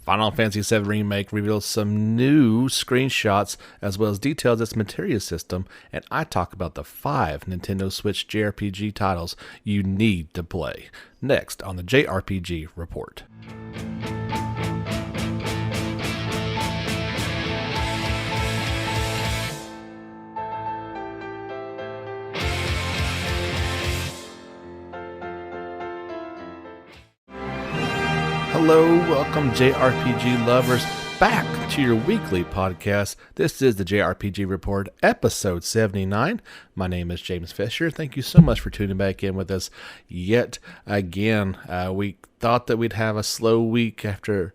Final Fantasy VII Remake reveals some new screenshots as well as details its Materia system, and I talk about the 5 Nintendo Switch JRPG titles you need to play. Next on the JRPG Report. Hello, welcome JRPG lovers back to your weekly podcast. This is the JRPG Report, episode 79. My name is James Fisher. Thank you so much for tuning back in with us yet again. We thought that we'd have a slow week after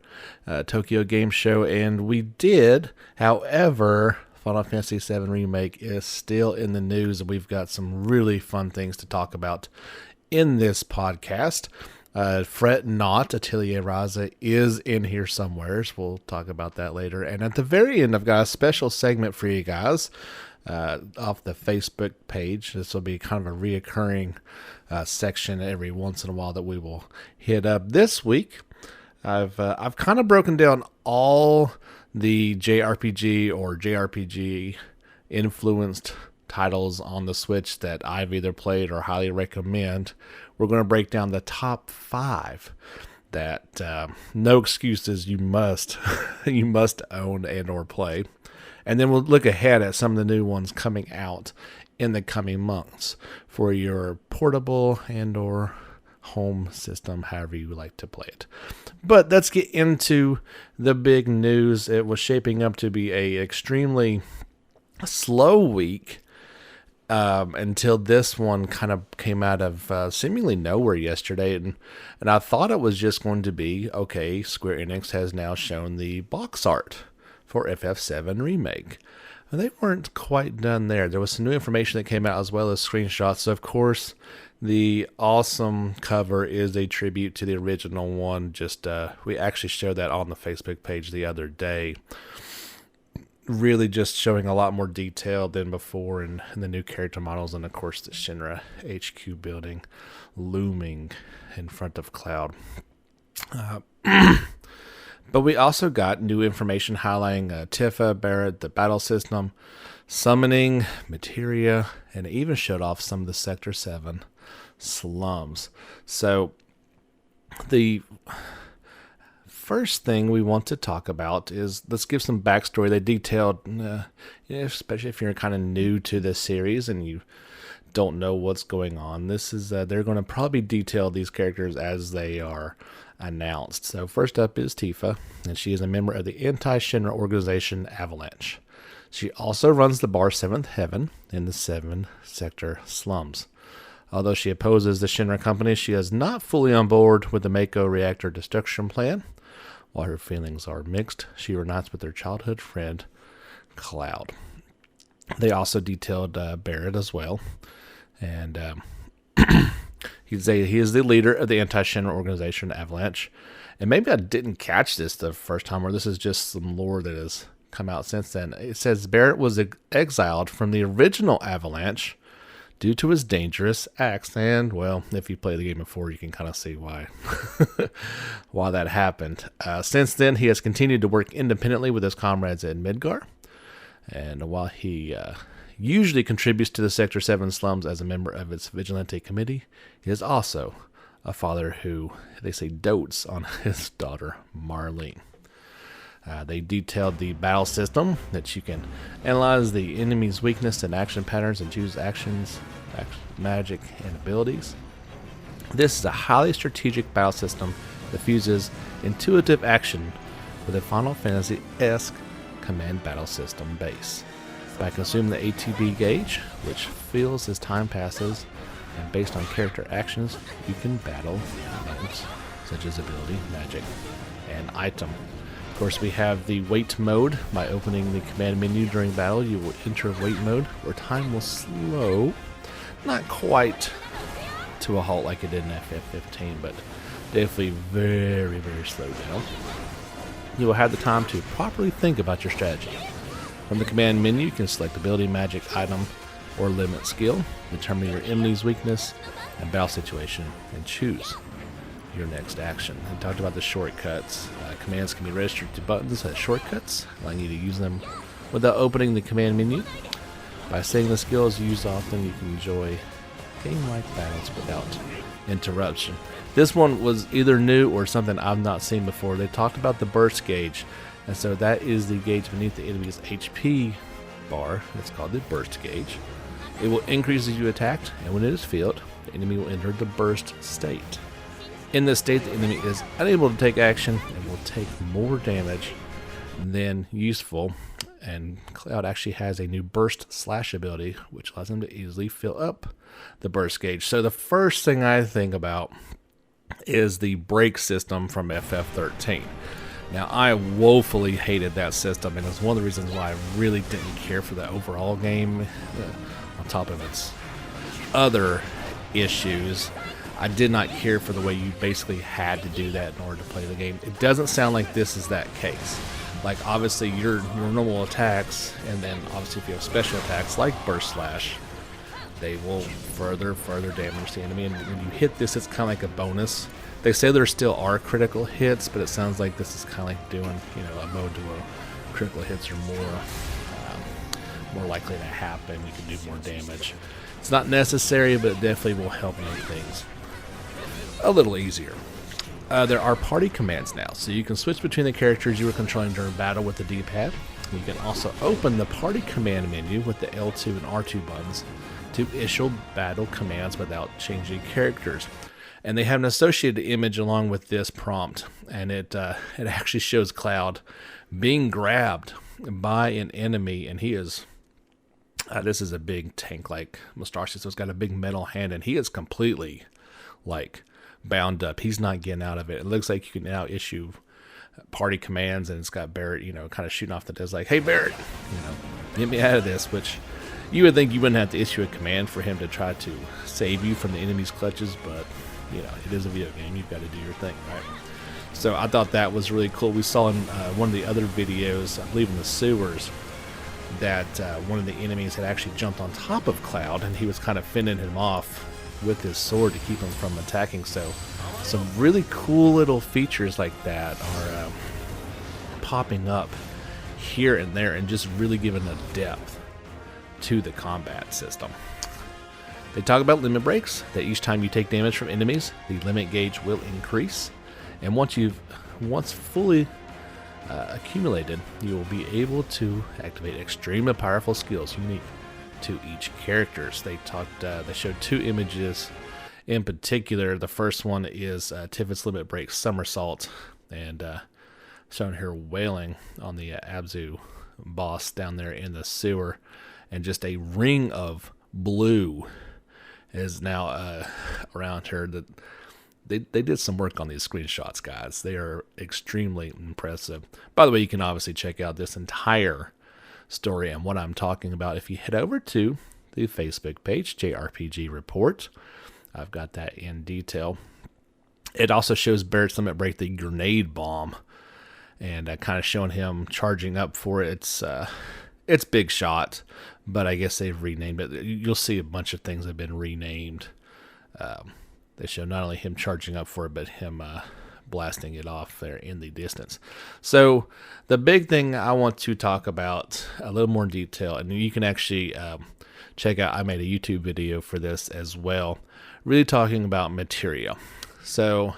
Tokyo Game Show, and we did. However, Final Fantasy VII Remake is still in the news, and we've got some really fun things to talk about in this podcast. Fret not, Atelier Ryza is in here somewhere, so we'll talk about that later. And at the very end, I've got a special segment for you guys off the Facebook page. This will be kind of a reoccurring section every once in a while that we will hit up. This week, I've kind of broken down all the JRPG or JRPG influenced titles on the Switch that I've either played or highly recommend. We're going to break down the top 5 that no excuses, you must you must own and or play. And then we'll look ahead at some of the new ones coming out in the coming months for your portable and or home system, however you like to play it. But let's get into the big news. It was shaping up to be a extremely slow week until this one kind of came out of seemingly nowhere yesterday, and I thought it was just going to be, okay, Square Enix has now shown the box art for FF7 Remake. And they weren't quite done there. There was some new information that came out as well as screenshots. So, of course, the awesome cover is a tribute to the original one. We actually showed that on the Facebook page the other day. Really just showing a lot more detail than before in the new character models, and of course the Shinra HQ building looming in front of Cloud. But we also got new information highlighting Tifa, Barret, the battle system, summoning, Materia, and it even showed off some of the Sector 7 slums. So the first thing we want to talk about is, let's give some backstory. They detailed, especially if you're kind of new to this series and you don't know what's going on, this is they're going to probably detail these characters as they are announced. So first up is Tifa, and she is a member of the anti-Shinra organization Avalanche. She also runs the bar 7th Heaven in the 7 sector slums. Although she opposes the Shinra company, she is not fully on board with the Mako reactor destruction plan. While her feelings are mixed, she reunites with her childhood friend, Cloud. They also detailed Barret as well. And he is the leader of the anti-Shinra organization, Avalanche. And maybe I didn't catch this the first time, or this is just some lore that has come out since then. It says Barret was exiled from the original Avalanche due to his dangerous acts, and, well, if you play the game before, you can kind of see why why that happened. Since then, he has continued to work independently with his comrades in Midgar, and while he usually contributes to the Sector 7 slums as a member of its vigilante committee, he is also a father who, they say, dotes on his daughter, Marlene. They detailed the battle system, that you can analyze the enemy's weakness and action patterns and choose actions, magic, and abilities. This is a highly strategic battle system that fuses intuitive action with a Final Fantasy-esque command battle system base. By consuming the ATB gauge, which fills as time passes, and based on character actions, you can battle events such as ability, magic, and item. Of course, we have the wait mode. By opening the command menu during battle, you will enter wait mode, where time will slow, not quite to a halt like it did in FF15, but definitely very, very slow down. You will have the time to properly think about your strategy. From the command menu, you can select ability, magic, item, or limit skill, determine your enemy's weakness and battle situation, and choose your next action. We talked about the shortcuts. Commands can be registered to buttons as shortcuts, allowing you to use them without opening the command menu. By saying the skills used often, you can enjoy game-like battles without interruption. This one was either new or something I've not seen before. They talked about the burst gauge, and so that is the gauge beneath the enemy's HP bar. It's called the burst gauge. It will increase as you attack, and when it is filled, the enemy will enter the burst state. In this state, the enemy is unable to take action and will take more damage than useful. And Cloud actually has a new burst slash ability, which allows him to easily fill up the burst gauge. So the first thing I think about is the break system from FF13. Now, I woefully hated that system, and it's one of the reasons why I really didn't care for the overall game, on top of its other issues. I did not care for the way you basically had to do that in order to play the game. It doesn't sound like this is that case. Like, obviously, your normal attacks, and then obviously if you have special attacks like Burst Slash, they will further damage the enemy. And when you hit this, it's kind of like a bonus. They say there still are critical hits, but it sounds like this is kind of like doing, a mode to where critical hits are more likely to happen. You can do more damage. It's not necessary, but it definitely will help make things a little easier. There are party commands now, so you can switch between the characters you were controlling during battle with the D-pad. You can also open the party command menu with the L2 and R2 buttons to issue battle commands without changing characters. And they have an associated image along with this prompt, and it actually shows Cloud being grabbed by an enemy, and he is this is a big tank-like mustache, so it's got a big metal hand, and he is completely bound up. He's not getting out of it. It looks like you can now issue party commands, and it's got Barrett, kind of shooting off the desk like, "Hey Barrett, get me out of this," which you would think you wouldn't have to issue a command for him to try to save you from the enemy's clutches, but it is a video game. You've got to do your thing, right? So I thought that was really cool. We saw in one of the other videos, I believe in the sewers, that one of the enemies had actually jumped on top of Cloud, and he was kind of fending him off with his sword to keep him from attacking. So some really cool little features like that are popping up here and there, and just really giving a depth to the combat system. They talk about limit breaks, that each time you take damage from enemies, the limit gauge will increase, and once fully accumulated, you will be able to activate extremely powerful skills unique to each characters. They showed two images in particular. The first one is Tiffet's Limit Break Somersault, and shown here wailing on the Abzu boss down there in the sewer, and just a ring of blue is now around her. That they did some work on these screenshots, guys. They are extremely impressive. By the way, you can obviously check out this entire story and what I'm talking about if you head over to the Facebook page, JRPG Report. I've got that in detail. It also shows Barrett's Limit Break the grenade bomb, and kind of showing him charging up for it. It's Big Shot, but I guess they've renamed it. You'll see a bunch of things have been renamed. They show not only him charging up for it, but him blasting it off there in the distance. So the big thing I want to talk about a little more in detail, and you can actually check out, I made a YouTube video for this as well, really talking about Materia. So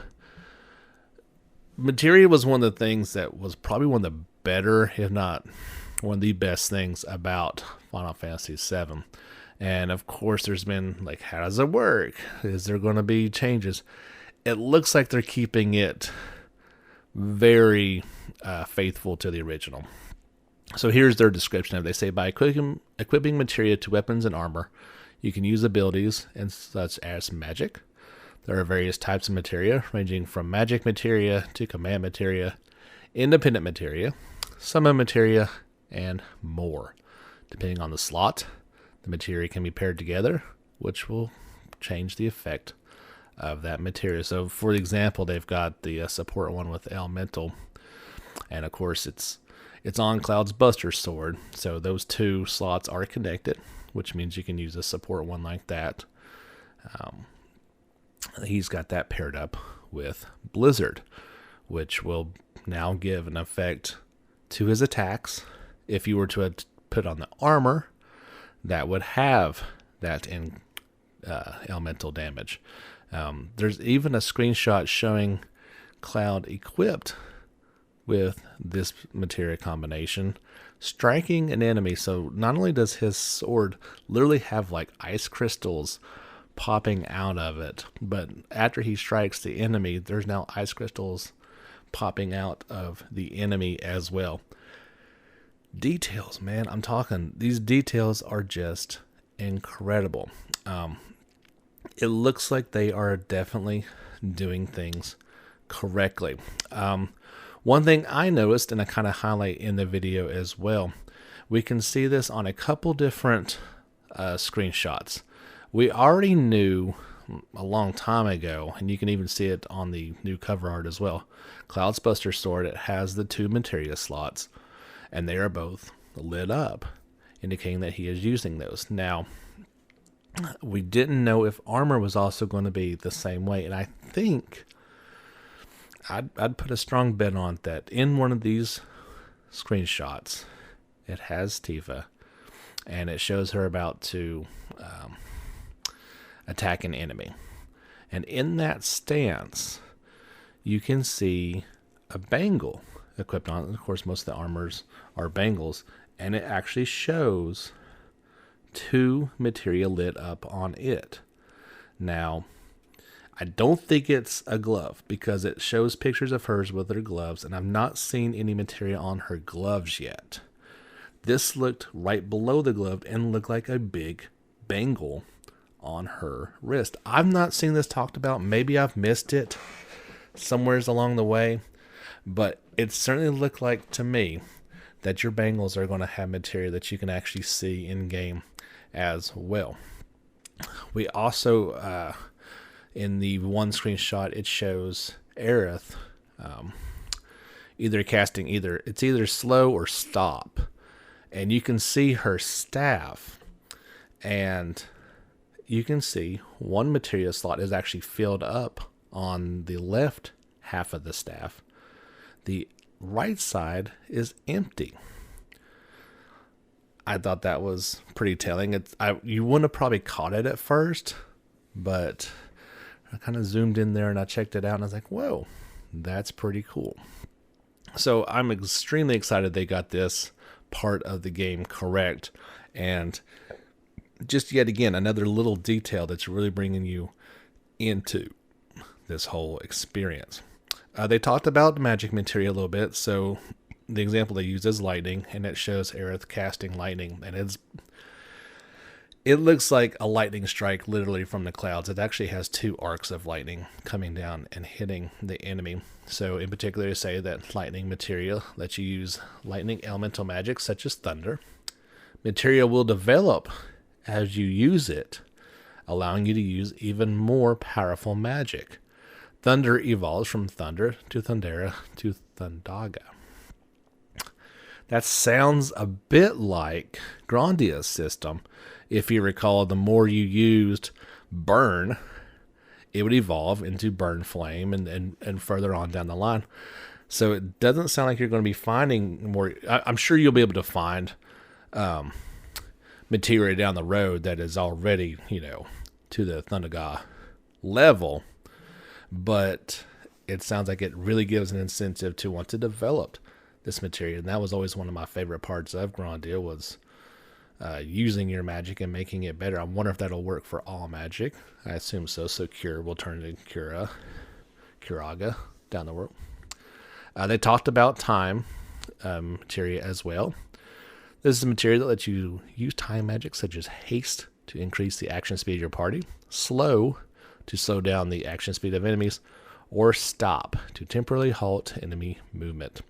Materia was one of the things that was probably one of the better, if not one of the best things about Final Fantasy VII. And of course there's been how does it work? Is there going to be changes? It looks like they're keeping it very faithful to the original. So here's their description of it. They say, by equipping Materia to weapons and armor, you can use abilities and such as magic. There are various types of materia, ranging from magic materia to command materia, independent materia, summon materia, and more. Depending on the slot, the materia can be paired together, which will change the effect of that materia. So for example, they've got the support one with elemental, and of course it's on Cloud's Buster Sword, so those two slots are connected, which means you can use a support one like that. He's got that paired up with Blizzard, which will now give an effect to his attacks. If you were to put on the armor, that would have that in elemental damage. There's even a screenshot showing Cloud equipped with this materia combination, striking an enemy. So not only does his sword literally have like ice crystals popping out of it, but after he strikes the enemy, there's now ice crystals popping out of the enemy as well. Details, man, I'm talking, these details are just incredible. It looks like they are definitely doing things correctly. One thing I noticed, and I kind of highlight in the video as well, we can see this on a couple different screenshots. We already knew a long time ago, and you can even see it on the new cover art as well. Cloud's Buster Sword, it has the 2 materia slots, and they are both lit up, indicating that he is using those. Now, we didn't know if armor was also going to be the same way, and I think I'd put a strong bet on that in one of these screenshots, it has Tifa, and it shows her about to attack an enemy. And in that stance, you can see a bangle equipped on it. Of course, most of the armors are bangles, and it actually shows 2 materia lit up on it. Now, I don't think it's a glove because it shows pictures of hers with her gloves, and I've not seen any materia on her gloves yet. This looked right below the glove and looked like a big bangle on her wrist. I've not seen this talked about. Maybe I've missed it somewheres along the way, but it certainly looked like to me that your bangles are going to have materia that you can actually see in game as well. We also, in the one screenshot, it shows Aerith either casting it's either slow or stop, and you can see her staff, and you can see one materia slot is actually filled up on the left half of the staff. The right side is empty. I thought that was pretty telling. You wouldn't have probably caught it at first, but I kind of zoomed in there and I checked it out and I was like, whoa, that's pretty cool. So I'm extremely excited they got this part of the game correct. And just yet again, another little detail that's really bringing you into this whole experience. They talked about magic materia a little bit. So the example they use is lightning, and it shows Aerith casting lightning, and it looks like a lightning strike literally from the clouds. It actually has 2 arcs of lightning coming down and hitting the enemy. So in particular, they say that lightning materia lets you use lightning elemental magic such as thunder. Materia will develop as you use it, allowing you to use even more powerful magic. Thunder evolves from Thunder to Thundera to Thundaga. That sounds a bit like Grandia's system. If you recall, the more you used Burn, it would evolve into Burn Flame and further on down the line. So it doesn't sound like you're going to be finding more. I'm sure you'll be able to find materia down the road that is already, to the Thundaga level. But it sounds like it really gives an incentive to want to develop this materia. And that was always one of my favorite parts of Grandia, was using your magic and making it better. I wonder if that'll work for all magic. I assume so. So Cure will turn into Curaga down the road. They talked about time materia as well. This is a materia that lets you use time magic such as haste to increase the action speed of your party, slow to slow down the action speed of enemies, or stop to temporarily halt enemy movement.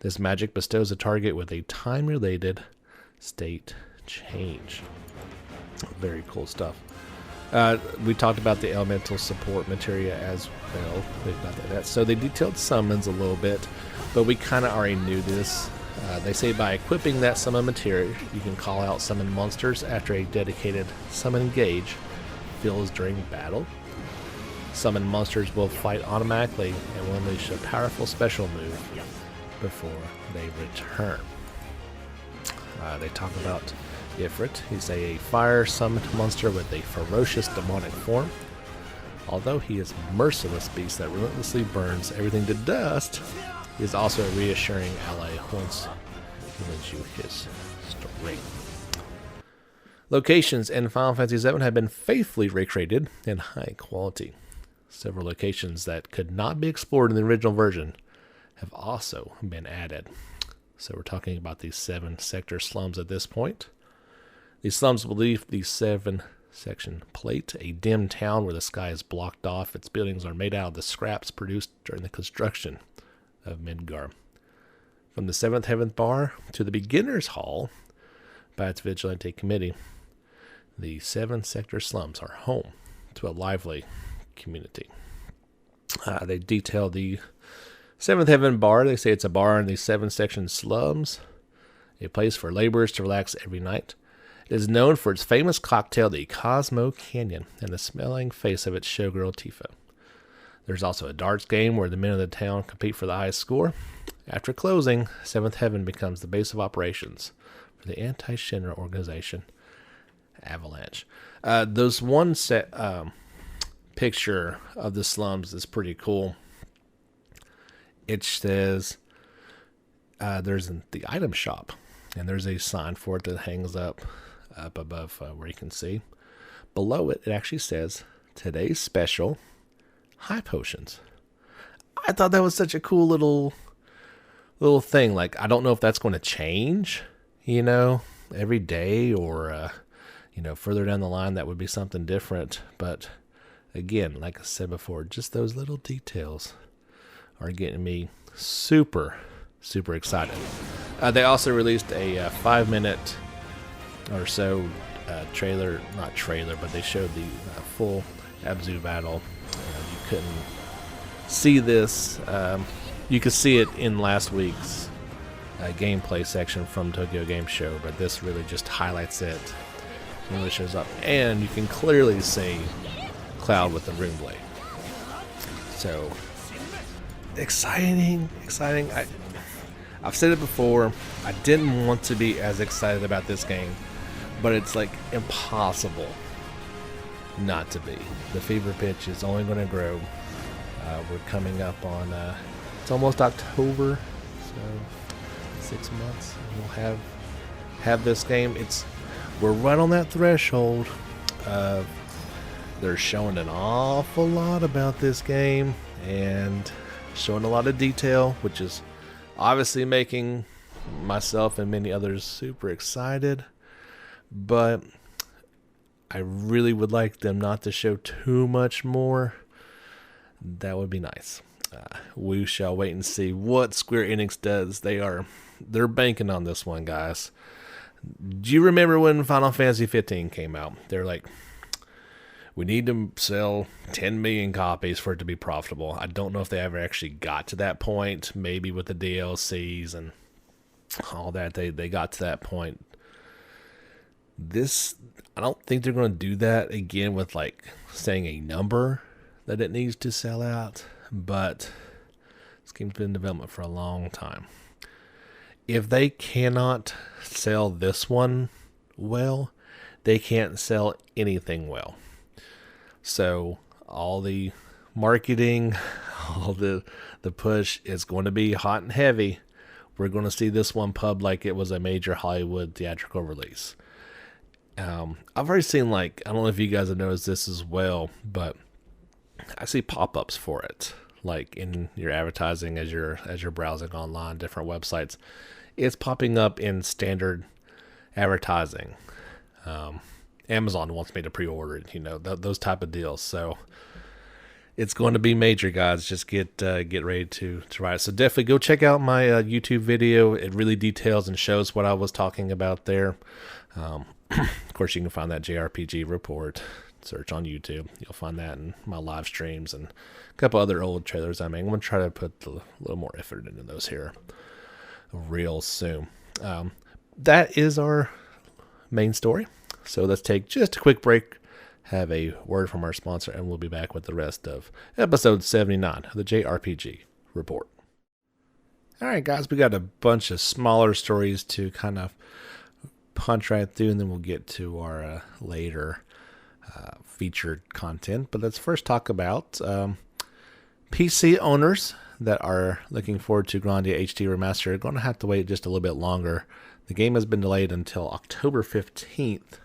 This magic bestows a target with a time-related state change. Very cool stuff. We talked about the elemental support materia as well. We've got that. So they detailed summons a little bit, but we kind of already knew this. They say by equipping that summon materia, you can call out summon monsters after a dedicated summon gauge fills during battle. Summon monsters will fight automatically and will unleash a powerful special move before they return. They talk about Ifrit. He's a fire summoned monster with a ferocious demonic form. Although he is a merciless beast that relentlessly burns everything to dust, he is also a reassuring ally once he lends you his strength. Locations in Final Fantasy VII have been faithfully recreated in high quality. Several locations that could not be explored in the original version have also been added. So we're talking about these 7-sector slums at this point. These slums will leave the 7-section plate, a dim town where the sky is blocked off. Its buildings are made out of the scraps produced during the construction of Midgar. From the 7th Heaven Bar to the Beginner's Hall by its Vigilante Committee, the 7-sector slums are home to a lively community. They detail the 7th Heaven Bar. They say it's a bar in the 7-section slums, a place for laborers to relax every night. It is known for its famous cocktail, the Cosmo Canyon, and the smiling face of its showgirl, Tifa. There's also a darts game where the men of the town compete for the highest score. After closing, 7th Heaven becomes the base of operations for the anti-Shinra organization, Avalanche. Those one set picture of the slums is pretty cool. It says there's the item shop, and there's a sign for it that hangs up above where you can see. Below it, it actually says, today's special, high potions. I thought that was such a cool little thing. Like, I don't know if that's going to change, every day or, further down the line, that would be something different. But again, like I said before, just those little details are getting me super, super excited. They also released a 5-minute or so trailer, not trailer, but they showed the full Abzu battle. You couldn't see this. You could see it in last week's gameplay section from Tokyo Game Show, but this really just highlights it. It really shows up, and you can clearly see Cloud with the rune blade. So exciting. I've said it before, I didn't want to be as excited about this game, but it's like impossible not to be. The fever pitch is only going to grow. We're coming up on it's almost October, so 6 months we'll have this game. We're right on that threshold of they're showing an awful lot about this game and showing a lot of detail, which is obviously making myself and many others super excited. But I really would like them not to show too much more. That would be nice. We shall wait and see what Square Enix does. They're banking on this one, guys. Do you remember when Final Fantasy 15 came out? They're like, we need to sell 10 million copies for it to be profitable. I don't know if they ever actually got to that point. Maybe with the DLCs and all that, they got to that point. I don't think they're going to do that again with like saying a number that it needs to sell out. But this game's been in development for a long time. If they cannot sell this one well, they can't sell anything well. So all the marketing, all the push is going to be hot and heavy. We're going to see this one pub like it was a major Hollywood theatrical release. I've already seen, I don't know if you guys have noticed this as well, but I see pop-ups for it, like in your advertising as you're browsing online, different websites. It's popping up in standard advertising. Amazon wants me to pre-order it, those type of deals. So it's going to be major, guys. Just get ready to ride. So definitely go check out my YouTube video. It really details and shows what I was talking about there. Of course, you can find that JRPG report. Search on YouTube. You'll find that in my live streams and a couple other old trailers I made. I'm going to try to put a little more effort into those here real soon. That is our main story. So let's take just a quick break, have a word from our sponsor, and we'll be back with the rest of episode 79 of the JRPG Report. All right, guys, we got a bunch of smaller stories to kind of punch right through, and then we'll get to our later featured content. But let's first talk about PC owners that are looking forward to Grandia HD Remastered are going to have to wait just a little bit longer. The game has been delayed until October 15th.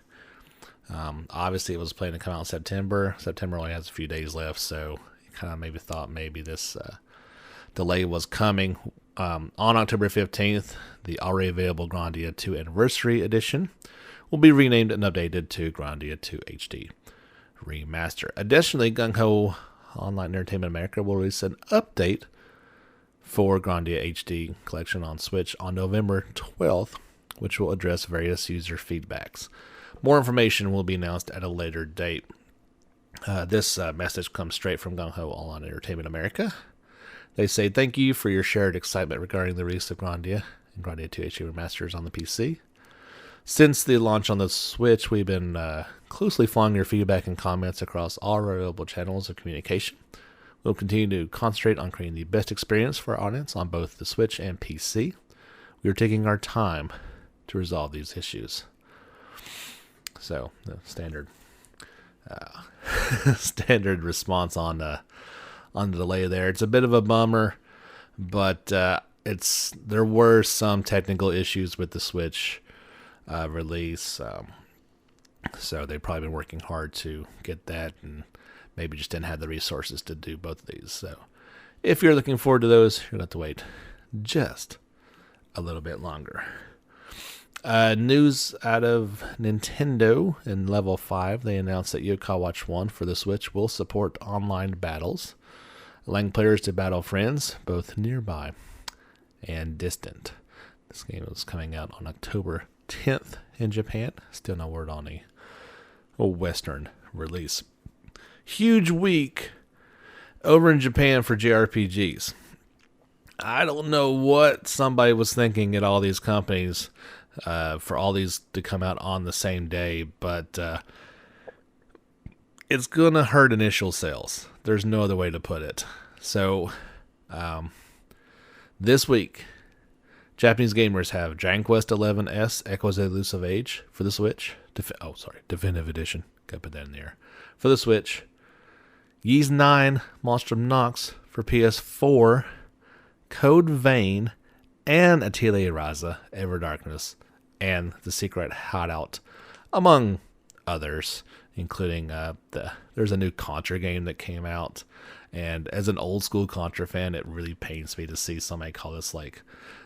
Obviously, it was planned to come out in September. September only has a few days left, so you kind of maybe thought maybe this delay was coming. On October 15th, the already available Grandia 2 Anniversary Edition will be renamed and updated to Grandia 2 HD Remaster. Additionally, Gung Ho Online Entertainment America will release an update for Grandia HD Collection on Switch on November 12th, which will address various user feedbacks. More information will be announced at a later date. This message comes straight from Gung Ho Online Entertainment America. They say, thank you for your shared excitement regarding the release of Grandia and Grandia 2 HD Remasters on the PC. Since the launch on the Switch, we've been closely following your feedback and comments across all our available channels of communication. We'll continue to concentrate on creating the best experience for our audience on both the Switch and PC. We are taking our time to resolve these issues. So, the standard standard response on the delay there. It's a bit of a bummer, but there were some technical issues with the Switch release, so they've probably been working hard to get that, and maybe just didn't have the resources to do both of these. So if you're looking forward to those, you're going to have to wait just a little bit longer. News out of Nintendo in Level 5. They announced that Yokai Watch 1 for the Switch will support online battles, allowing players to battle friends both nearby and distant. This game was coming out on October 10th in Japan. Still no word on a Western release. Huge week over in Japan for JRPGs. I don't know what somebody was thinking at all these companies for all these to come out on the same day, but it's going to hurt initial sales. There's no other way to put it. So, this week, Japanese gamers have Dragon Quest XI S Echoes of the Elusive Age for the Switch. Definitive Edition. Gotta put that in there. For the Switch. Ys 9 Nostrum Nox for PS4. Code Vein and Atelier Ryza Ever Darkness and The Secret Hideout, among others, including there's a new Contra game that came out, and as an old school Contra fan, it really pains me to see somebody call this like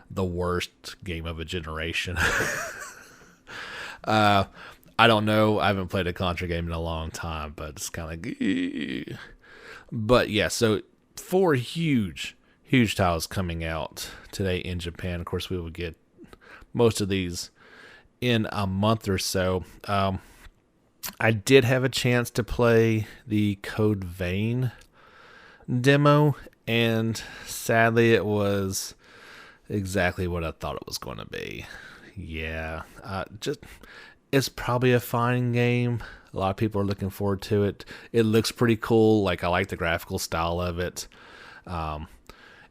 the worst game of a generation. I don't know. I haven't played a Contra game in a long time, but it's kind of like, but yeah. So 4 huge titles coming out today in Japan. Of course, we will get most of these in a month or so. I did have a chance to play the Code Vein demo, and sadly, it was exactly what I thought it was going to be. Yeah, it's probably a fine game. A lot of people are looking forward to it. It looks pretty cool. Like, I like the graphical style of it.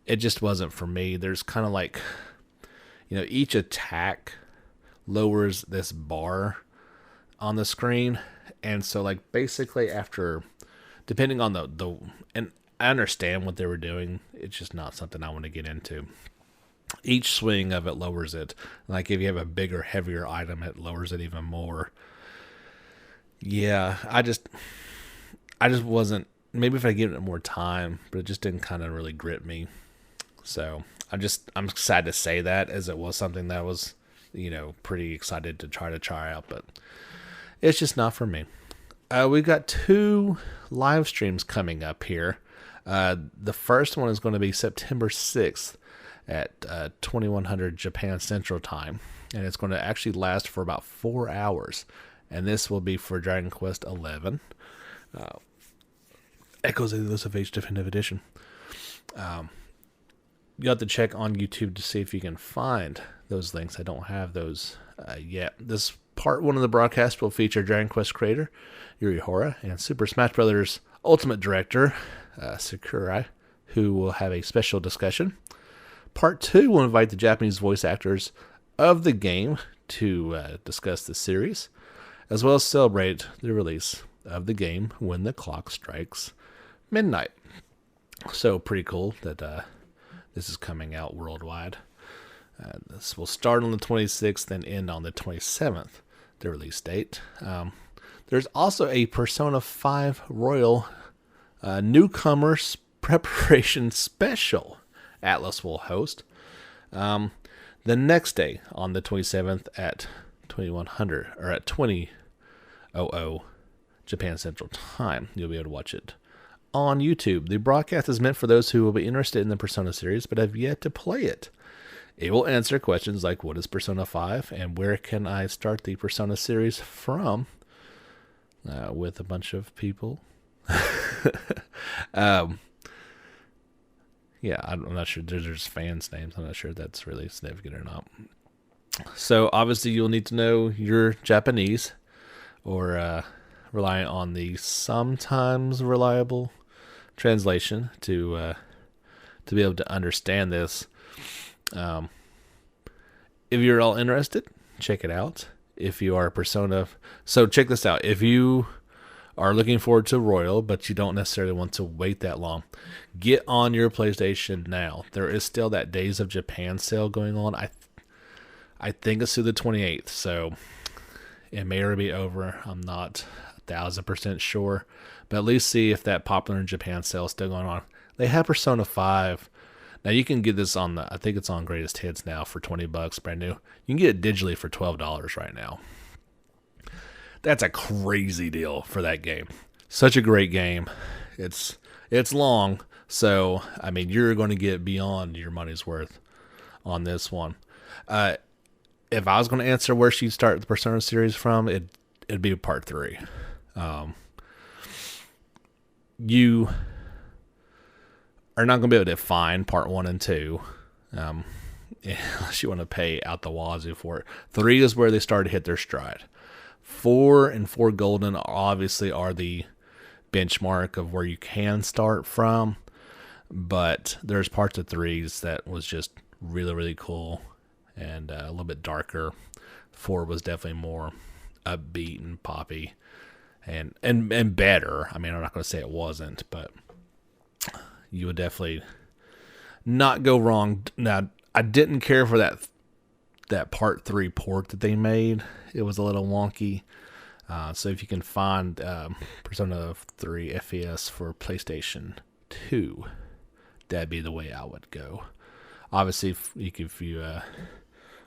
It just wasn't for me. There's kind of like, each attack lowers this bar on the screen. And so, like, basically after, depending on the and I understand what they were doing. It's just not something I want to get into. Each swing of it lowers it. Like, if you have a bigger, heavier item, it lowers it even more. Yeah, I just wasn't, maybe if I give it more time, but it just didn't kind of really grip me. So I'm sad to say that, as it was something that was, pretty excited to try out, but it's just not for me. We've got 2 live streams coming up here. The first one is going to be September 6th at 2100 Japan Central Time, and it's going to actually last for about 4 hours. And this will be for Dragon Quest XI, Echoes of the Elusive Age Definitive Edition. You have to check on YouTube to see if you can find those links. I don't have those yet. This Part 1 of the broadcast will feature Dragon Quest creator Yuri Hora and Super Smash Bros. Ultimate director Sakurai, who will have a special discussion. Part 2 will invite the Japanese voice actors of the game to discuss the series, as well as celebrate the release of the game when the clock strikes midnight. So pretty cool that this is coming out worldwide. This will start on the 26th and end on the 27th, the release date. There's also a Persona 5 Royal Newcomers Preparation Special Atlas will host the next day on the 27th at 2100 or at 2000 Japan Central Time. You'll be able to watch it on YouTube. The broadcast is meant for those who will be interested in the Persona series but have yet to play it. It will answer questions like, what is Persona 5 and where can I start the Persona series from, with a bunch of people. Yeah, I'm not sure. There's fans' names. I'm not sure if that's really significant or not. So obviously you'll need to know your Japanese, or rely on the sometimes reliable translation to be able to understand this. If you're all interested, check it out. If you are a Persona, so check this out. If you are looking forward to Royal, but you don't necessarily want to wait that long, get on your PlayStation now. There is still that Days of Japan sale going on. I think it's through the 28th, so it may already be over. I'm not 1,000% sure, but at least see if that Popular in Japan sale is still going on. They have Persona 5. Now you can get this on I think it's on Greatest Hits now for $20, brand new. You can get it digitally for $12 right now. That's a crazy deal for that game. Such a great game. It's long, so I mean you're going to get beyond your money's worth on this one. If I was going to answer where she'd start the Persona series from, it'd be part 3. You are not going to be able to find part 1 and 2, unless you want to pay out the wazoo for it. 3 is where they start to hit their stride. 4 and 4 Golden obviously are the benchmark of where you can start from, but there's parts of 3s that was just really, really cool and a little bit darker. 4 was definitely more upbeat and poppy and better. I mean, I'm not going to say it wasn't, but you would definitely not go wrong. Now, I didn't care for that part 3 port that they made. It was a little wonky. So if you can find Persona 3 FES for PlayStation 2, that'd be the way I would go. Obviously, if you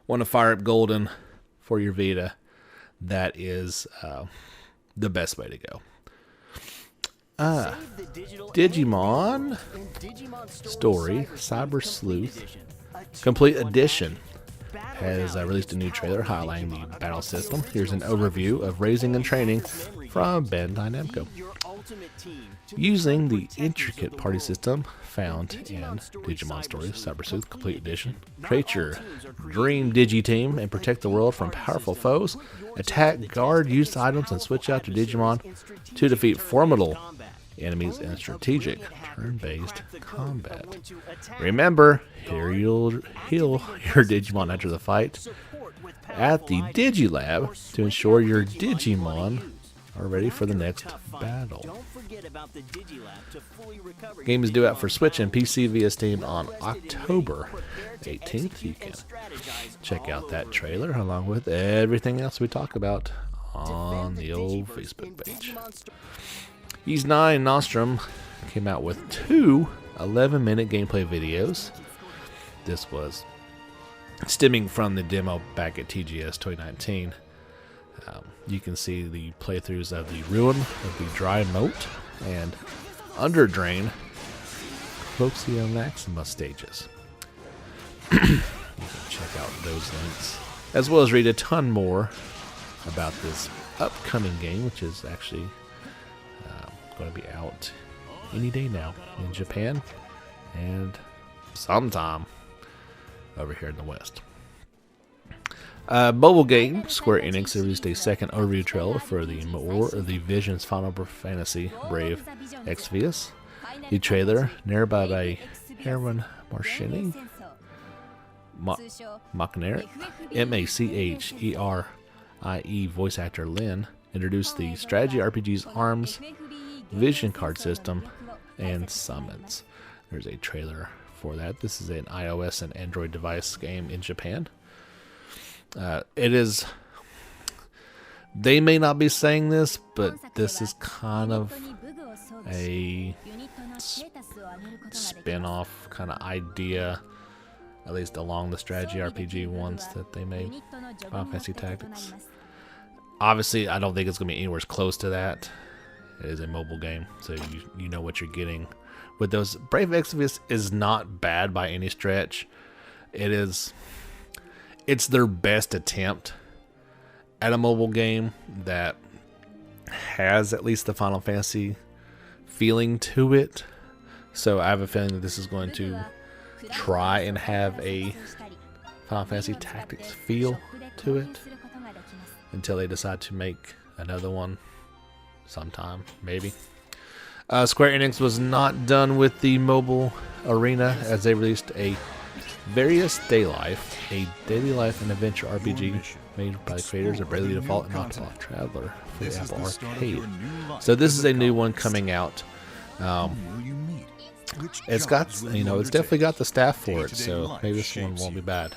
want to fire up Golden for your Vita, that is the best way to go. Digimon Story CyberSleuth Complete Edition has released a new trailer highlighting the battle system. Here's an overview of raising and training from Bandai Namco. Using the intricate party system found in Digimon Story CyberSleuth Complete Edition, create your dream Digi team and protect the world from powerful foes. Attack, guard, use items, and switch out to Digimon to defeat formidable enemies in strategic turn-based combat. Remember, here you'll heal your Digimon after the fight at the Digilab to ensure your Digimon are ready for the next battle. Game is due out for Switch and PC via Steam on October 18th. You can check out that trailer along with everything else we talk about on the old Facebook page. Ys 9 Nostrum came out with 2 11-minute gameplay videos. This was stemming from the demo back at TGS 2019. You can see the playthroughs of the Ruin of the Dry Moat and Under Drain Cloxia Maxima stages. You can check out those links, as well as read a ton more about this upcoming game, which is actually going to be out any day now in Japan and sometime over here in the West. Mobile game, Square Enix released a second overview trailer for the War of the Visions Final Fantasy Brave Exvius. The trailer, narrated by Herman Marchini, Machner, Macherie voice actor Lynn, introduced the strategy RPG's ARMS vision card system and summons. There's a trailer for that. This is an iOS and Android device game in Japan. It is, they may not be saying this, but this is kind of a spin-off kind of idea, at least along the strategy RPG ones that they made, Final Fantasy Tactics. Obviously, I don't think it's going to be anywhere close to that. It is a mobile game, so you know what you're getting with those. Brave Exvius is not bad by any stretch. It's their best attempt at a mobile game that has at least the Final Fantasy feeling to it. So I have a feeling that this is going to try and have a Final Fantasy Tactics feel to it until they decide to make another one sometime, maybe. Square Enix was not done with the mobile arena as they released a Various Day Life, a daily life and adventure RPG made by the creators of Bravely Default and Octopath Traveler for the Apple Arcade. So this is a new one coming out. It's got, it's definitely got the staff for it, so maybe this one won't be bad.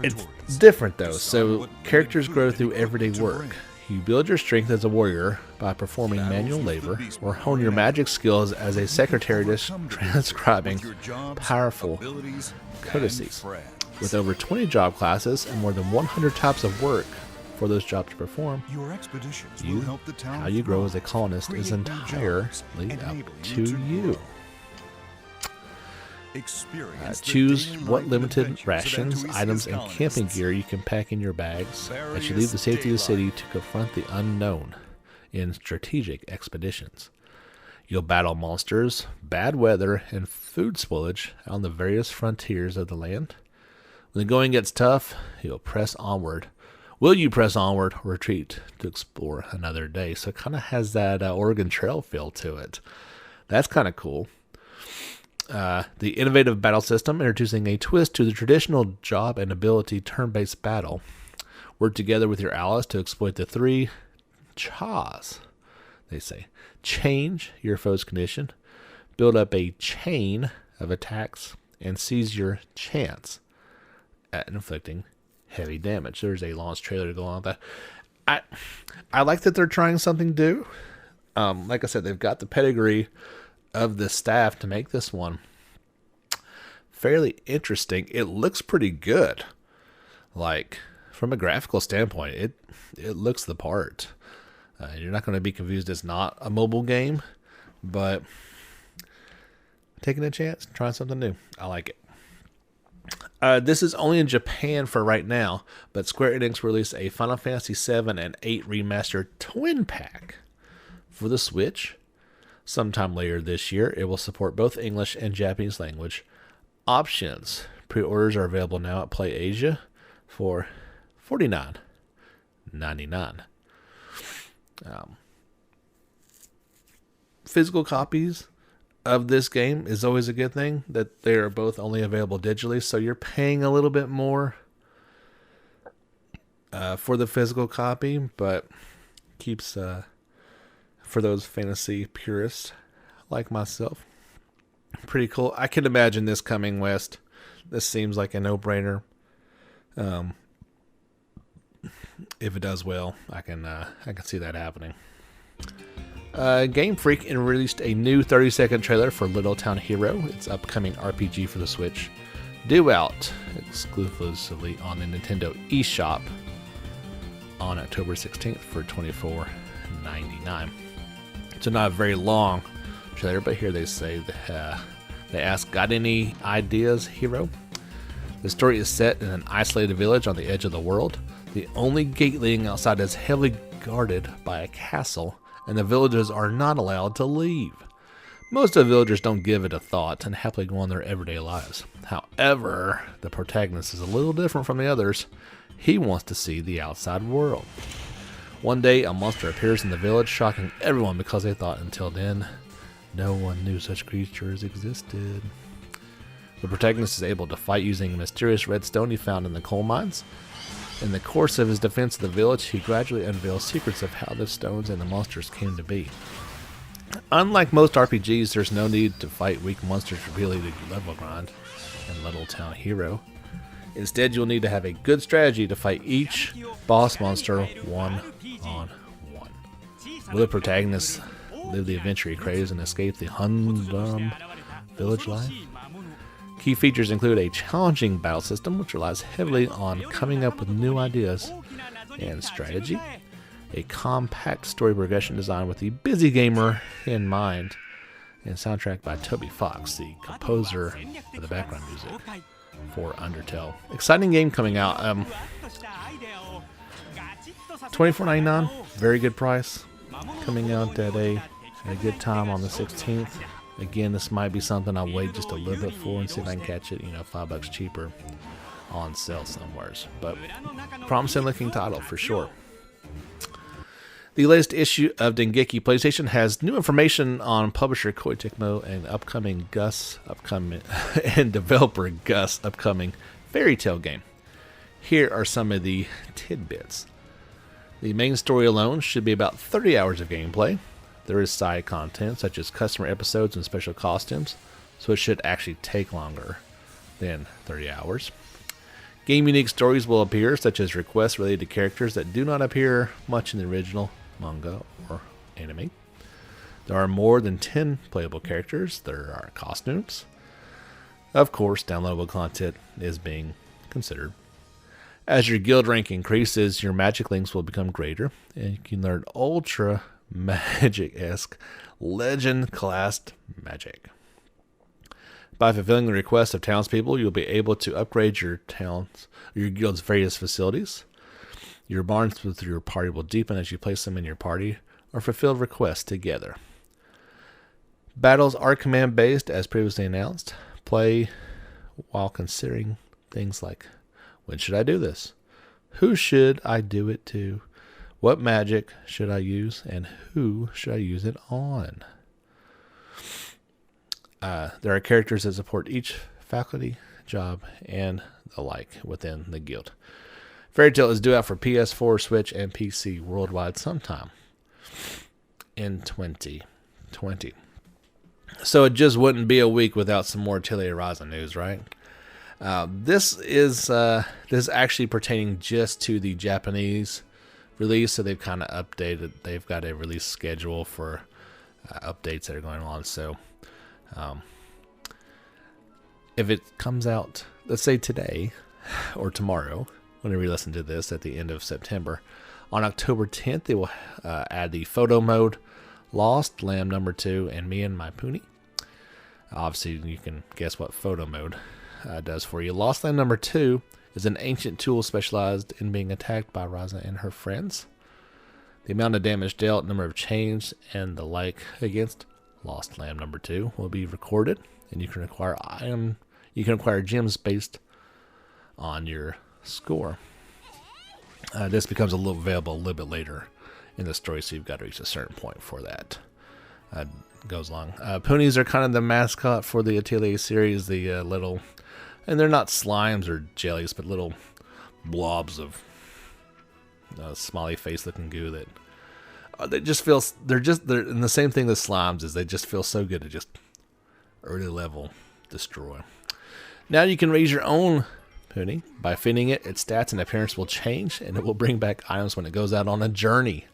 It's different though, so characters grow through everyday work. You build your strength as a warrior by performing manual labor, or hone your magic skills as a secretary transcribing powerful codices. With over 20 job classes and more than 100 types of work for those jobs to perform, how you grow as a colonist is entirely up to you. Choose what limited rations, items, and camping gear you can pack in your bags as you leave the safety of the city to confront the unknown in strategic expeditions. You'll battle monsters, bad weather, and food spoilage on the various frontiers of the land. When the going gets tough, you'll press onward. Will you press onward or retreat to explore another day? So it kind of has that Oregon Trail feel to it. That's kind of cool. The innovative battle system, introducing a twist to the traditional job and ability turn-based battle. Work together with your allies to exploit the 3 CHAs, they say. Change your foe's condition, build up a chain of attacks, and seize your chance at inflicting heavy damage. There's a launch trailer to go on with that. I like that they're trying something new. Like I said, they've got the pedigree of the staff to make this one fairly interesting. It looks pretty good. Like, from a graphical standpoint, it looks the part. You're not going to be confused. It's not a mobile game, but taking a chance, trying something new. I like it. This is only in Japan for right now, but Square Enix released a Final Fantasy VII and 8 Remastered Twin Pack for the Switch. Sometime later this year, it will support both English and Japanese language options. Pre-orders are available now at PlayAsia for $49.99. Physical copies of this game is always a good thing, that they are both only available digitally, so you're paying a little bit more for the physical copy, but keeps... for those fantasy purists like myself, pretty cool. I can imagine this coming west. This seems like a no-brainer. If it does well, I can see that happening. Game Freak released a new 30-second trailer for Little Town Hero, its upcoming RPG for the Switch, due out exclusively on the Nintendo eShop on October 16th for $24.99. So not a very long trailer, but here they say they ask, "Got any ideas, hero?" The story is set in an isolated village on the edge of the world. The only gate leading outside is heavily guarded by a castle, and the villagers are not allowed to leave. Most of the villagers don't give it a thought and happily go on their everyday lives. However, the protagonist is a little different from the others. He wants to see the outside world. One day, a monster appears in the village, shocking everyone because they thought until then, no one knew such creatures existed. The protagonist is able to fight using a mysterious red stone he found in the coal mines. In the course of his defense of the village, he gradually unveils secrets of how the stones and the monsters came to be. Unlike most RPGs, there's no need to fight weak monsters repeatedly to level grind and Little Town Hero. Instead, you'll need to have a good strategy to fight each boss monster one-on-one. Will the protagonist live the adventure he craves and escape the humdrum village life? Key features include a challenging battle system, which relies heavily on coming up with new ideas and strategy, a compact story progression design with the busy gamer in mind, and soundtrack by Toby Fox, the composer of the background music for Undertale. Exciting game coming out. $24.99, very good price. Coming out at a good time on the 16th. Again, this might be something I'll wait just a little bit for and see if I can catch it, $5 cheaper on sale somewheres. But promising looking title for sure. The latest issue of Dengeki PlayStation has new information on publisher Koei Tecmo and and developer Gus upcoming Fairy Tail game. Here are some of the tidbits. The main story alone should be about 30 hours of gameplay. There is side content such as customer episodes and special costumes, so it should actually take longer than 30 hours. Game unique stories will appear, such as requests related to characters that do not appear much in the original manga or anime. There are more than 10 playable characters. There are costumes. Of course, downloadable content is being considered. As your guild rank increases, your magic links will become greater, and you can learn ultra magic-esque legend-classed magic. By fulfilling the requests of townspeople, you'll be able to upgrade your guild's various facilities. Your bonds with your party will deepen as you place them in your party or fulfill requests together. Battles are command-based, as previously announced. Play while considering things like, when should I do this? Who should I do it to? What magic should I use, and who should I use it on? There are characters that support each faculty, job, and the like within the guild. Fairy Tail is due out for PS4, Switch, and PC worldwide sometime in 2020. So it just wouldn't be a week without some more Atelier Ryza news, right? This is actually pertaining just to the Japanese release, so they've kind of updated. They've got a release schedule for updates that are going on. So if it comes out, let's say today or tomorrow, whenever you listen to this at the end of September, on October 10th, they will add the photo mode, Lost, Lamb number 2, and Me and My Pony. Obviously, you can guess what photo mode does for you. Lost Lamb number 2 is an ancient tool specialized in being attacked by Ryza and her friends. The amount of damage dealt, number of chains, and the like against Lost Lamb number 2 will be recorded, and you can acquire gems based on your score. This becomes available a little bit later in the story, so you've got to reach a certain point for that. Goes along. Ponies are kind of the mascot for the Atelier series, the little, and they're not slimes or jellies, but little blobs of smiley face looking goo that they just feel, they're in the same thing as slimes is they just feel so good to just early level destroy. Now you can raise your own pony. By feeding it, its stats and appearance will change, and it will bring back items when it goes out on a journey.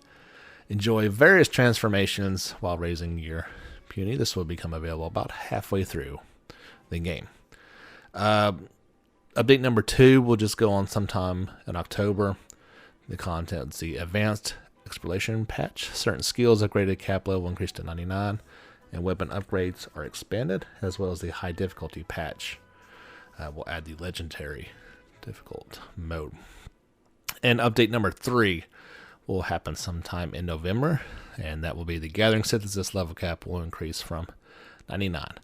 Enjoy various transformations while raising your puny. This will become available about halfway through the game. Update number 2 will just go on sometime in October. The content's the Advanced Exploration patch. Certain skills upgraded, cap level increased to 99, and weapon upgrades are expanded, as well as the high difficulty patch. We'll add the legendary difficult mode. And update number 3 will happen sometime in November, and that will be the Gathering Synthesis level cap will increase from $99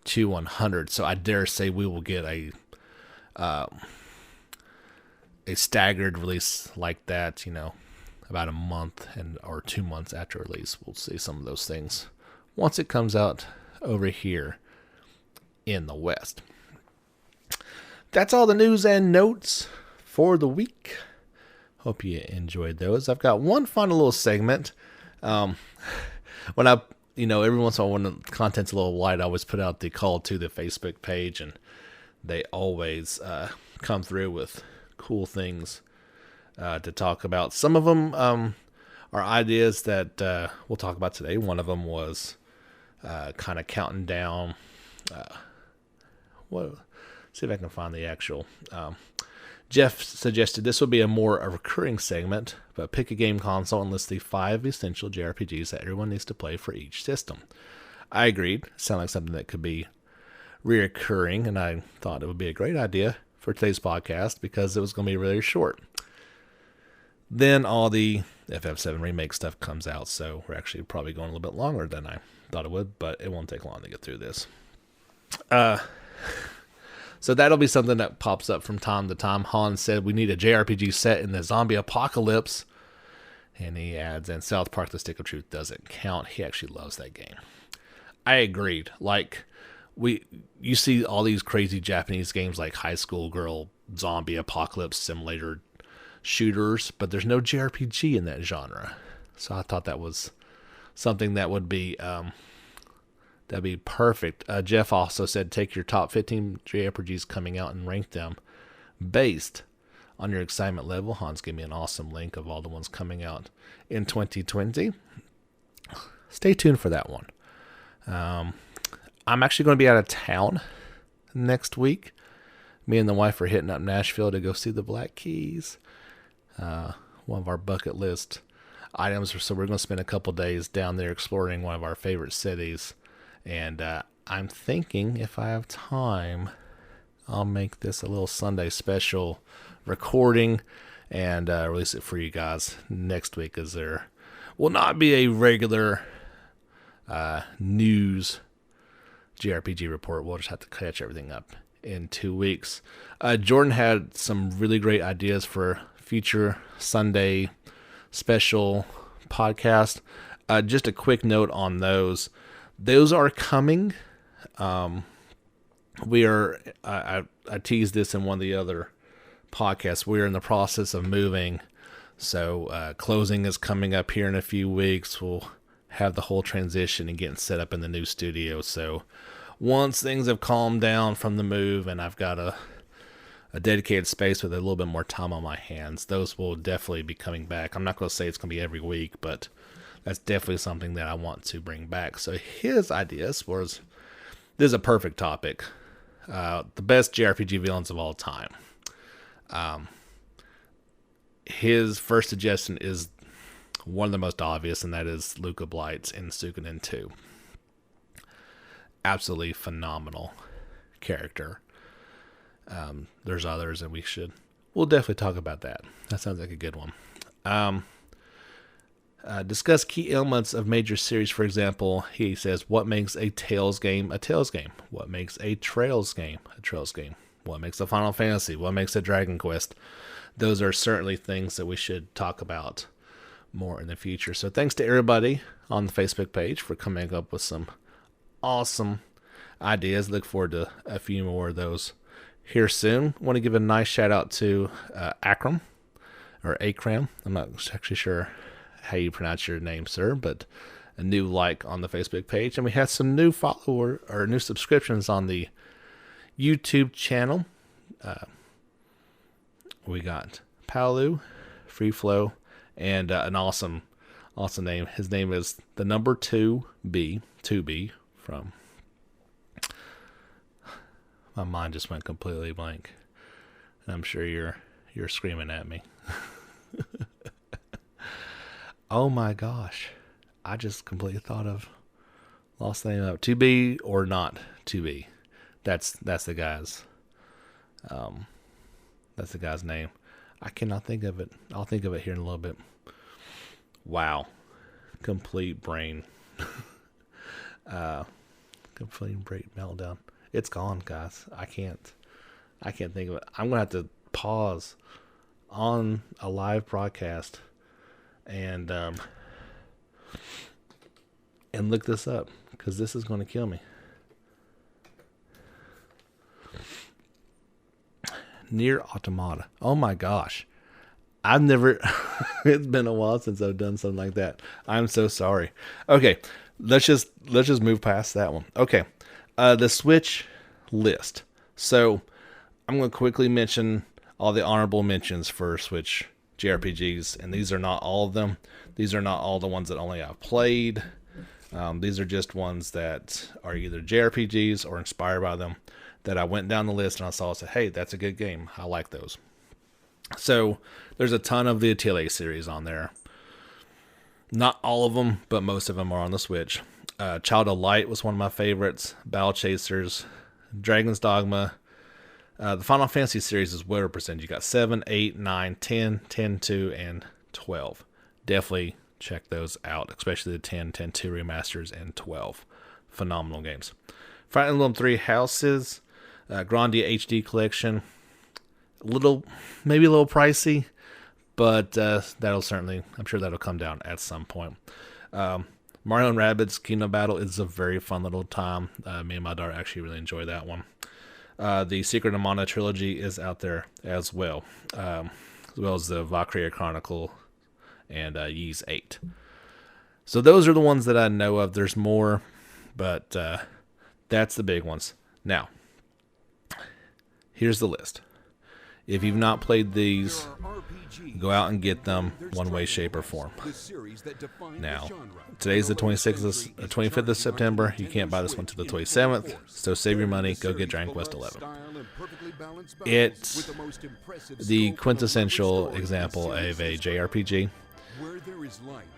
to $100. So I dare say we will get a staggered release like that, about a month or 2 months after release. We'll see some of those things once it comes out over here in the West. That's all the news and notes for the week. Hope you enjoyed those. I've got one final little segment. When every once in a while when the content's a little light, I always put out the call to the Facebook page, and they always come through with cool things to talk about. Some of them are ideas that we'll talk about today. One of them was kind of counting down. See if I can find the actual. Jeff suggested this would be a recurring segment, but pick a game console and list the 5 essential JRPGs that everyone needs to play for each system. I agreed. Sounded like something that could be reoccurring, and I thought it would be a great idea for today's podcast because it was going to be really short. Then all the FF7 Remake stuff comes out, so we're actually probably going a little bit longer than I thought it would, but it won't take long to get through this. So that'll be something that pops up from time to time. Han said we need a JRPG set in the zombie apocalypse. And he adds, and South Park The Stick of Truth doesn't count. He actually loves that game. I agreed. You see all these crazy Japanese games like High School Girl, zombie apocalypse simulator shooters, but there's no JRPG in that genre. So I thought that was something that would be that'd be perfect. Jeff also said take your top 15 JRPGs coming out and rank them based on your excitement level. Hans gave me an awesome link of all the ones coming out in 2020. Stay tuned for that one. I'm actually going to be out of town next week. Me and the wife are hitting up Nashville to go see the Black Keys. One of our bucket list items. So we're going to spend a couple days down there exploring one of our favorite cities. And I'm thinking if I have time, I'll make this a little Sunday special recording and release it for you guys next week, as there will not be a regular news JRPG report. We'll just have to catch everything up in 2 weeks. Jordan had some really great ideas for future Sunday special podcast. Just a quick note on those. Those are coming. We are. I teased this in one of the other podcasts. We're in the process of moving, so closing is coming up here in a few weeks. We'll have the whole transition and getting set up in the new studio. So once things have calmed down from the move and I've got a dedicated space with a little bit more time on my hands, those will definitely be coming back. I'm not going to say it's going to be every week, but that's definitely something that I want to bring back. So his ideas was, this is a perfect topic. The best JRPG villains of all time. His first suggestion is one of the most obvious, and that is Luca Blights in Suikoden 2. Absolutely phenomenal character. There's others, and we'll definitely talk about that. That sounds like a good one. Discuss key elements of major series. For example, he says, what makes a Tales game a Tales game? What makes a Trails game a Trails game? What makes a Final Fantasy? What makes a Dragon Quest? Those are certainly things that we should talk about more in the future. So thanks to everybody on the Facebook page for coming up with some awesome ideas. Look forward to a few more of those here soon. Want to give a nice shout out to Akram, or Akram. I'm not actually sure how you pronounce your name, sir, but a new like on the Facebook page. And we had some new new subscriptions on the YouTube channel. We got Palu, Free Flow, and an awesome name. His name is the number 2B from. My mind just went completely blank. And I'm sure you're screaming at me. Oh my gosh. I just completely lost the name of 2B or not 2B. That's the guy's name. I cannot think of it. I'll think of it here in a little bit. Wow. Complete brain Complete break meltdown. It's gone, guys. I can't think of it. I'm gonna have to pause on a live broadcast and look this up, because this is going to kill me. Near Automata. Oh my gosh. I've never it's been a while since I've done something like that. I'm so sorry. Okay, let's just move past that one. Okay. The Switch list. So I'm going to quickly mention all the honorable mentions for Switch JRPGs, and these are not all of them. These are not all the ones that only I've played. These are just ones that are either JRPGs or inspired by them, that I went down the list and I saw and said, hey, that's a good game. I like those. So there's a ton of the Atelier series on there. Not all of them, but most of them are on the Switch. Child of Light was one of my favorites. Battle Chasers, Dragon's Dogma. The Final Fantasy series is well represented. You got 7, 8, 9, 10, 10-2, and 12. Definitely check those out, especially the 10, 10-2 remasters, and 12. Phenomenal games. Fire Emblem 3 Houses, Grandia HD Collection. Maybe a little pricey, but that'll certainly, I'm sure that'll come down at some point. Mario and Rabbids Kingdom Battle is a very fun little time. Me and my daughter actually really enjoy that one. The Secret of Mana trilogy is out there as well as the Valkyria Chronicle and Ys 8. So those are the ones that I know of. There's more, but that's the big ones. Now, here's the list. If you've not played these, go out and get them one way, shape, or form. Now, today's the 25th of September. You can't buy this one till the 27th, so save your money. Go get Dragon Quest XI. It's the quintessential example of a JRPG.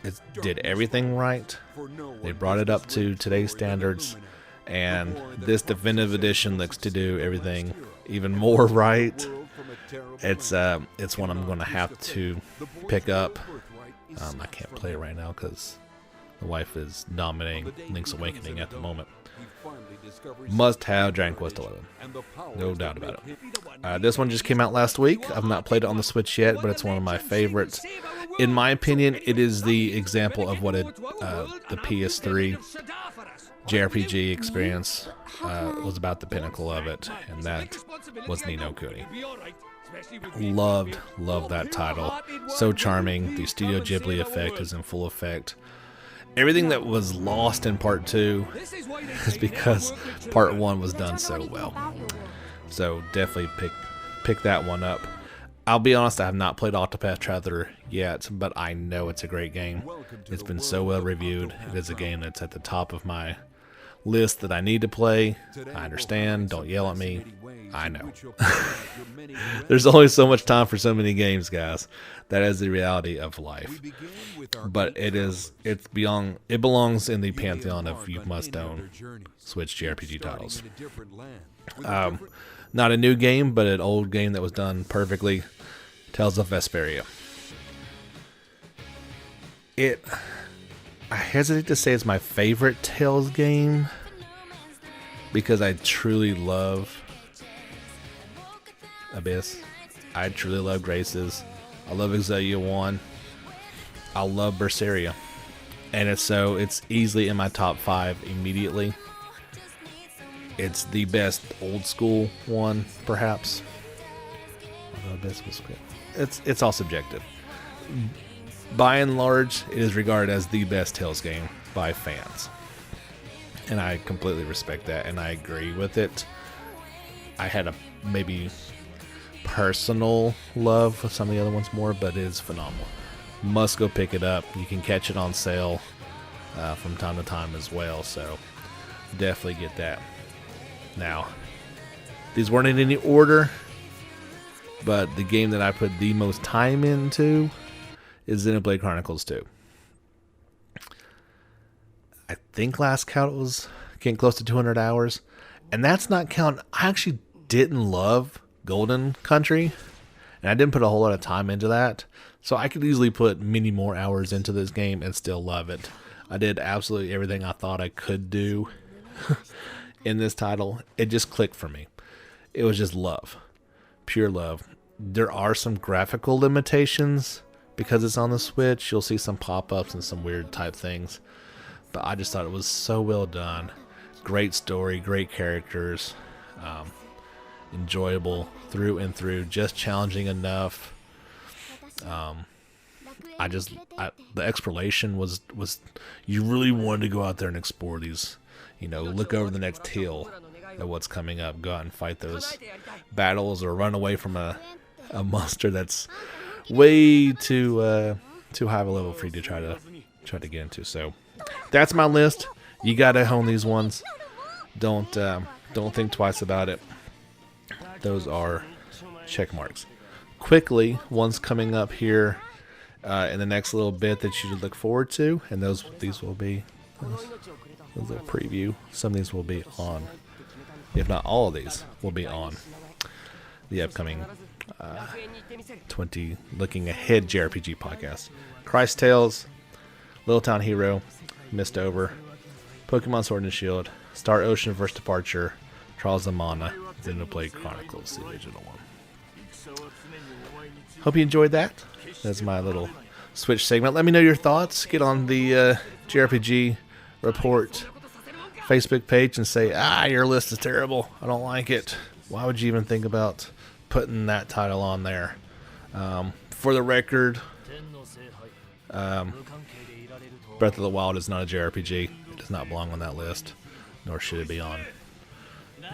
It did everything right. They brought it up to today's standards, and this definitive edition looks to do everything even more right. It's one I'm going to have to pick up. I can't play it right now because the wife is dominating Link's Awakening at the moment. Must have Dragon Quest XI. No doubt about it. This one just came out last week. I've not played it on the Switch yet, but it's one of my favorites. In my opinion, it is the example of what the PS3 JRPG experience was about, the pinnacle of it, and that was Ni no Kuni. Loved that title. So charming. The Studio Ghibli effect is in full effect. Everything that was lost in Part 2 is because Part 1 was done so well. So definitely pick that one up. I'll be honest, I have not played Octopath Traveler yet, but I know it's a great game. It's been so well reviewed. It is a game that's at the top of my list that I need to play. I understand. Don't yell at me. I know. There's only so much time for so many games, guys. That is the reality of life. But it belongs in the pantheon of you must own Switch JRPG titles. Not a new game, but an old game that was done perfectly. Tales of Vesperia. I hesitate to say it's my favorite Tales game, because I truly love Abyss. I truly love Graces. I love Exodia 1. I love Berseria. And it's easily in my top 5 immediately. It's the best old school one, perhaps. Although Abyss was good. It's all subjective. By and large, it is regarded as the best Tales game by fans. And I completely respect that, and I agree with it. I had a maybe personal love with some of the other ones more, but it is phenomenal. Must go pick it up. You can catch it on sale from time to time as well, so definitely get that. Now, these weren't in any order, but the game that I put the most time into is Xenoblade Chronicles 2. I think last count was getting close to 200 hours, and that's not counting. I actually didn't love Golden Country, and I didn't put a whole lot of time into that, so I could easily put many more hours into this game and still love it. I did absolutely everything I thought I could do in this title. It just clicked for me. It was just love. Pure love. There are some graphical limitations because it's on the Switch. You'll see some pop-ups and some weird type things. But I just thought it was so well done. Great story, great characters. Enjoyable through and through. Just challenging enough. The exploration was you really wanted to go out there and explore these, look over the next hill at what's coming up, go out and fight those battles or run away from a monster that's way too high of a level for you to try to get into. So that's my list. You gotta hone these ones. Don't think twice about it. Those are check marks. Quickly, one's coming up here in the next little bit that you should look forward to, and these will be a little preview. Some of these will be on, if not all of these will be on the upcoming 20 looking ahead JRPG podcast. Christ Tales, Little Town Hero, Mist Over, Pokemon Sword and Shield, Star Ocean vs. Departure, Trials of Mana, Xenoblade Chronicles, the original one. Hope you enjoyed that. That's my little Switch segment. Let me know your thoughts. Get on the JRPG Report Facebook page and say, your list is terrible. I don't like it. Why would you even think about putting that title on there? For the record, Breath of the Wild is not a JRPG. It does not belong on that list, nor should it be on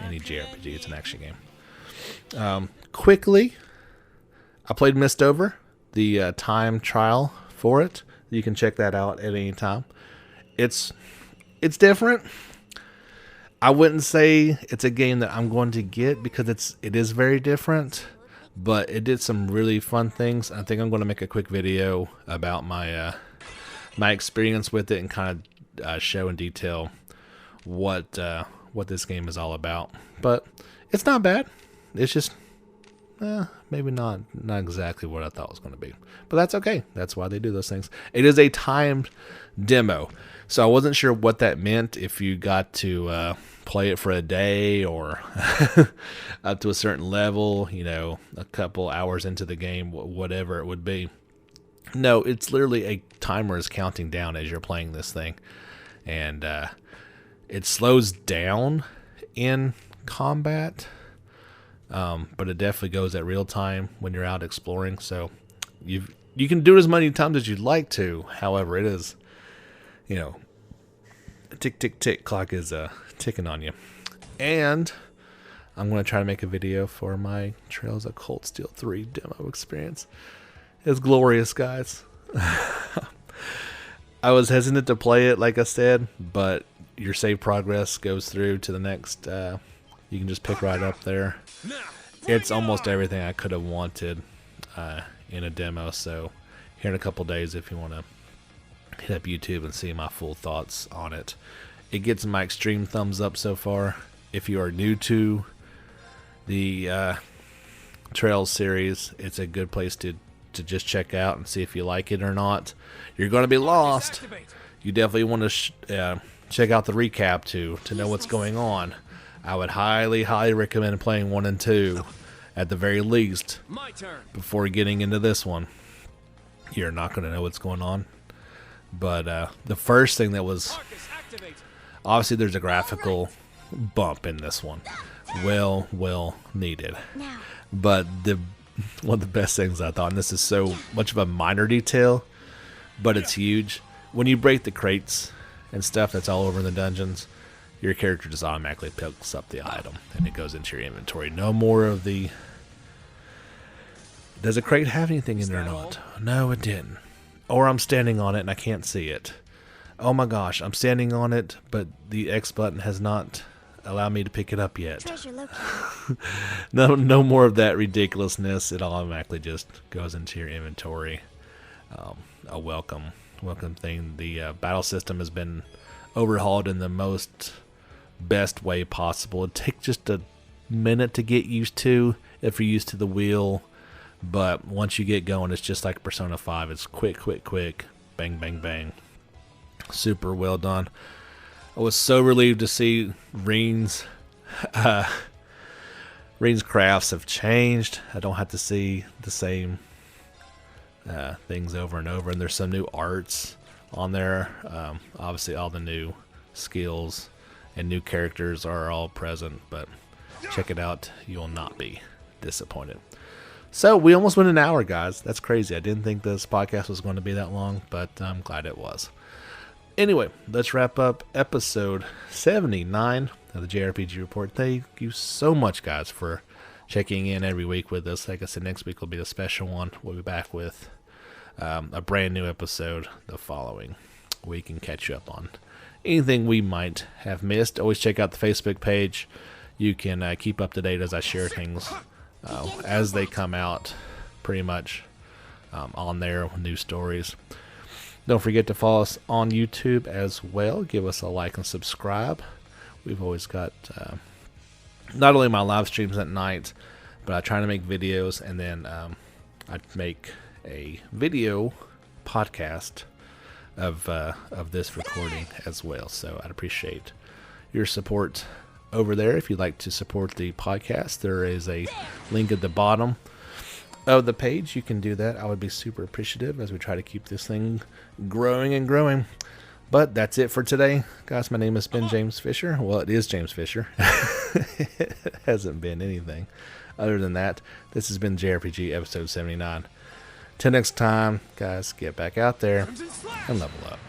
any JRPG. It's an action game. Quickly, I played Mist Over, the time trial for it. You can check that out at any time. It's different. I wouldn't say it's a game that I'm going to get because it is very different, but it did some really fun things. I think I'm going to make a quick video about my experience with it and kind of show in detail what this game is all about. But it's not bad. It's just maybe not exactly what I thought it was going to be. But that's okay. That's why they do those things. It is a timed demo. So I wasn't sure what that meant, if you got to play it for a day or up to a certain level, a couple hours into the game, whatever it would be. No, it's literally a timer is counting down as you're playing this thing. And it slows down in combat, but it definitely goes at real time when you're out exploring. So you can do it as many times as you'd like to. However, it is, tick, tick, tick, clock is ticking on you. And I'm going to try to make a video for my Trails of Colt Steel 3 demo experience. It's glorious, guys. I was hesitant to play it, like I said, but your save progress goes through to the next. You can just pick right up there. It's almost everything I could have wanted in a demo. So here in a couple days, if you want to hit up YouTube and see my full thoughts on it. It gets my extreme thumbs up so far. If you are new to the Trails series, it's a good place to just check out and see if you like it or not. You're going to be lost. You definitely want to check out the recap to know what's going on. I would highly recommend playing 1 and 2 at the very least before getting into this one. You're not going to know what's going on. But the first thing that was... Obviously, there's a graphical bump in this one. Well needed. But one of the best things I thought, and this is so much of a minor detail, but it's huge. When you break the crates and stuff that's all over in the dungeons, your character just automatically picks up the item and it goes into your inventory. No more of the... Does a crate have anything in there or not? No, it didn't. Or I'm standing on it and I can't see it. Oh my gosh, I'm standing on it, but the X button has not allowed me to pick it up yet. No more of that ridiculousness. It automatically just goes into your inventory. A welcome thing. The battle system has been overhauled in the most best way possible. It takes just a minute to get used to if you're used to the wheel, but once you get going, it's just like Persona 5. It's quick, bang, bang, bang. Super well done. I was so relieved to see Reen's crafts have changed. I don't have to see the same things over and over, and there's some new arts on there. Obviously all the new skills and new characters are all present, but check it out. You will not be disappointed. So we almost went an hour, guys. That's crazy. I didn't think this podcast was going to be that long, but I'm glad it was. Anyway, let's wrap up episode 79 of the JRPG Report. Thank you so much, guys, for checking in every week with us. Like I said, next week will be a special one. We'll be back with a brand new episode the following week and catch you up on anything we might have missed. Always check out the Facebook page. You can keep up to date as I share things as they come out, pretty much on there, new stories. Don't forget to follow us on YouTube as well. Give us a like and subscribe. We've always got not only my live streams at night, but I try to make videos, and then I make a video podcast of this recording as well. So I'd appreciate your support over there. If you'd like to support the podcast, there is a link at the bottom of the page. You can do that. I would be super appreciative as we try to keep this thing growing and growing. But that's it for today, guys. My name has been James Fisher. Well, it is James Fisher. It hasn't been anything other than that. This has been JRPG episode 79. Till next time, guys, get back out there and level up.